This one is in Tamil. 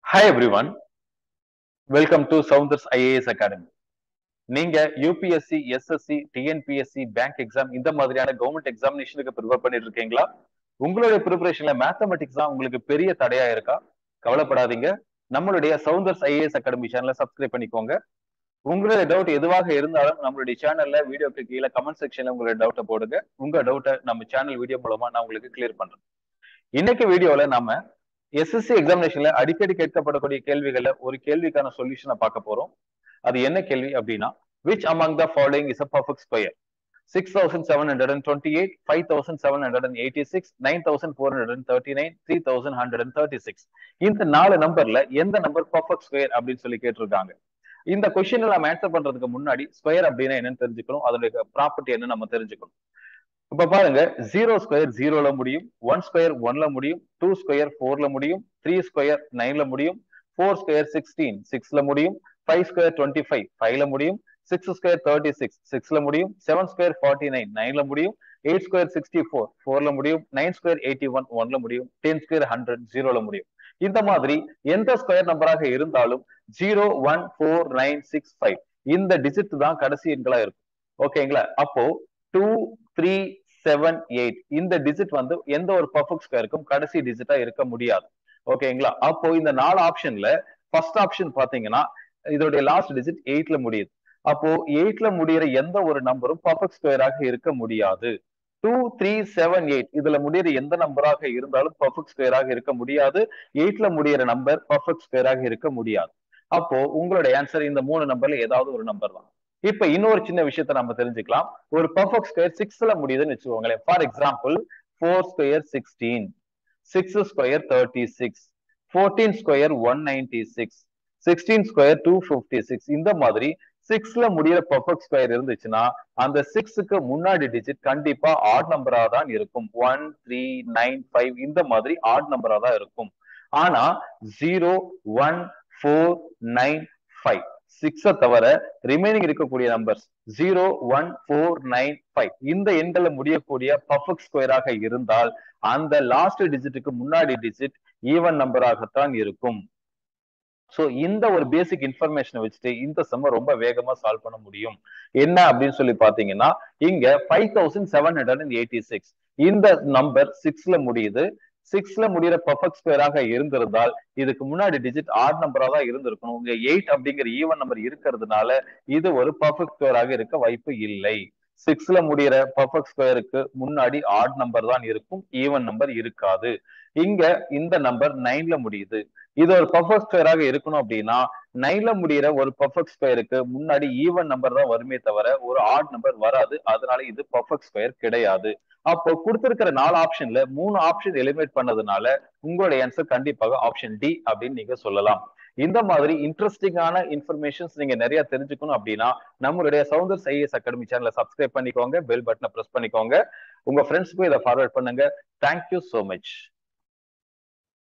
Hi everyone, welcome to Sounders IAS Academy. நீங்க UPSC, SSC, TNPSC, bank exam இந்த மாதிரியான கவர்மெண்ட் எக்ஸாமினேஷனுக்கு ப்ரிப்பேர் பண்ணிட்டு இருக்கீங்களா? உங்களுடைய ப்ரிப்பரேஷன்ல மேத்தமெட்டிக்ஸ் தான் உங்களுக்கு பெரிய தடையா இருக்கா? கவலைப்படாதீங்க. நம்மளுடைய சவுந்தர்ஸ் ஐஏஎஸ் அகாடமி சேனலை சப்ஸ்கிரைப் பண்ணிக்கோங்க. உங்களுடைய டவுட் எதுவாக இருந்தாலும் நம்மளுடைய சேனல்ல வீடியோக்கு கீழே கமெண்ட் செக்ஷன்ல உங்களுடைய டவுட்டை போடுங்க. உங்க டவுட்டை நம்ம சேனல் வீடியோ மூலமா நான் உங்களுக்கு கிளியர் பண்றேன். இன்னைக்கு வீடியோல நாம எஸ்எஸ்சி எக்ஸாமினேஷன்ல அடிக்கடி கேட்கப்படக்கூடிய கேள்விகள்ல ஒரு கேள்விக்கான சொல்யூஷனை பார்க்க போறோம். அது என்ன கேள்வி அப்படின்னா, which among the following is a perfect square? 6728, 5786, 9439, 3136. இந்த 4 நம்பர்ல எந்த நம்பர் பர்ஃபெக்ட் ஸ்கொயர் அப்படின்னு சொல்லி கேட்டிருக்காங்க. இந்த கொஸ்டின் நம்ம ஆன்சர் பண்றதுக்கு முன்னாடி ஸ்கொயர் அப்படின்னா என்னன்னு தெரிஞ்சுக்கணும், அதோட ப்ராப்பர்ட்டி என்ன நம்ம தெரிஞ்சுக்கணும். இப்ப பாருங்க, 0 ஸ்கொயர் 0ல முடியும், 1 ஸ்கொயர் 1ல முடியும், 2 ஸ்கொயர் 4ல முடியும், 3 ஸ்கொயர் 9ல முடியும், 4 ஸ்கொயர் 16 6ல முடியும், 5 ஸ்கொயர் 25 5ல முடியும், 6 ஸ்கொயர் 36 6ல முடியும், 7 ஸ்கொயர் 49 9ல முடியும், 8 ஸ்கொயர் 64 4ல முடியும், 9 ஸ்கொயர் 81 1ல முடியும், 10 ஸ்கொயர் 100 0ல முடியும். இந்த மாதிரி எந்த ஸ்கொயர் நம்பராக இருந்தாலும் 0 1 4 9 6 5 இந்த டிஜிட் தான் கடைசி எண்களா இருக்கும். ஓகேங்களா? அப்போ 2 3 7 8 இந்த டிஜிட் வந்து எந்த ஒரு பர்ஃபெக்ட் ஸ்கொயருக்கும் கடைசி டிஜிட்டா இருக்க முடியாது. ஓகேங்களா? அப்போ இந்த 4 ஆப்ஷன்ல ஃபர்ஸ்ட் ஆப்ஷன் பாத்தீங்கன்னா இதோடைய லாஸ்ட் டிஜிட் 8ல முடியுது. அப்போ 8ல முடியிற எந்த ஒரு நம்பரும் பர்ஃபெக்ட் ஸ்கொயராக இருக்க முடியாது. 2 3 7 8 இதுல முடியிற எந்த நம்பராக இருந்தாலும் பர்ஃபெக்ட் ஸ்கொயராக இருக்க முடியாது. 8ல முடியிற நம்பர் பர்ஃபெக்ட் ஸ்கொயராக இருக்க முடியாது. அப்போ உங்களோட ஆன்சர் இந்த 3 நம்பர்ல ஏதாவது ஒரு நம்பர் தான். இப்ப இன்னொரு சின்ன விஷயத்த நம்ம தெரிஞ்சுக்கலாம். ஒரு பர்ஃபெக்ட் ஸ்கொயர் 6ல முடியுதுன்னு வச்சுக்கோங்களேன். For example 4 square 16, 6 square 36, 14 square 196, 16 square 256 இந்த மாதிரி 6ல முடியிற பர்ஃபெக்ட் ஸ்கொயர் இருந்துச்சுன்னா அந்த 6க்கு முன்னாடி டிஜிட் கண்டிப்பா ஆட் நம்பரா தான் இருக்கும். 1 3 9 5 இந்த மாதிரி ஆட் நம்பரா தான் இருக்கும். ஆனா 0 1 4 9 5 6 தவிர ரிமைனிங் இருக்கக்கூடிய நம்பர்ஸ் 0 1 4 9 5 இந்த எண்களை முடியக்கூடிய பர்ஃபெக்ட் ஸ்கொயராக இருந்தால் அந்த லாஸ்ட் டிஜிட்டுக்கு முன்னாடி டிஜிட் ஈவன் நம்பராகத்தான் இருக்கும். சோ இந்த ஒரு பேசிக் இன்ஃபர்மேஷனை வச்சுட்டு இந்த சம்ம ரொம்ப வேகமா சால்வ் பண்ண முடியும். என்ன அப்படின்னு சொல்லி பாத்தீங்கன்னா, இங்க 5786 இந்த நம்பர் 6ல முடியுது. 6ல முடிகிற பர்ஃபெக்ட் ஸ்கொயராக இருந்திருந்தால் இதுக்கு முன்னாடி டிஜிட் ஆட் நம்பரா தான் இருந்திருக்கணும். இங்க 8 அப்படிங்கிற ஈவன் நம்பர் இருக்கிறதுனால இது ஒரு பர்ஃபெக்ட் ஸ்கொயராக இருக்க வாய்ப்பு இல்லை. 6ல முடிகிற பர்ஃபெக்ட் ஸ்கொயருக்கு முன்னாடி ஆட் நம்பர் தான் இருக்கும், ஈவன் நம்பர் இருக்காது. இங்க இந்த நம்பர் 9ல முடியுது. இது ஒரு பர்ஃபெக்ட் ஸ்கொயராக இருக்கணும் அப்படின்னா 9ல முடிகிற ஒரு பர்ஃபெக்ட் ஸ்கொயருக்கு முன்னாடி ஈவன் நம்பர் தான் வருமே தவிர ஒரு ஆட் நம்பர் வராது. அதனால இது பர்ஃபெக்ட் ஸ்கொயர் கிடையாது. அப்போ கொடுத்திருக்கிற 4 ஆப்ஷன்ல 3 ஆப்ஷன் எலிமினேட் பண்ணதுனால உங்களுடைய ஆன்சர் கண்டிப்பாக ஆப்ஷன் டி அப்படின்னு நீங்க சொல்லலாம். இந்த மாதிரி இன்ட்ரெஸ்டிங்கான இன்ஃபர்மேஷன்ஸ் நீங்க நிறைய தெரிஞ்சுக்கணும் அப்படின்னா நம்மளுடைய சவுந்தர்ஸ் ஐஏஎஸ் அகாடமி சேனலை சப்ஸ்கிரைப் பண்ணிக்கோங்க, பெல் பட்டனை பிரஸ் பண்ணிக்கோங்க, உங்க ஃப்ரெண்ட்ஸ்க்கும் இதை ஃபார்வர்ட் பண்ணுங்க. Thank you so much.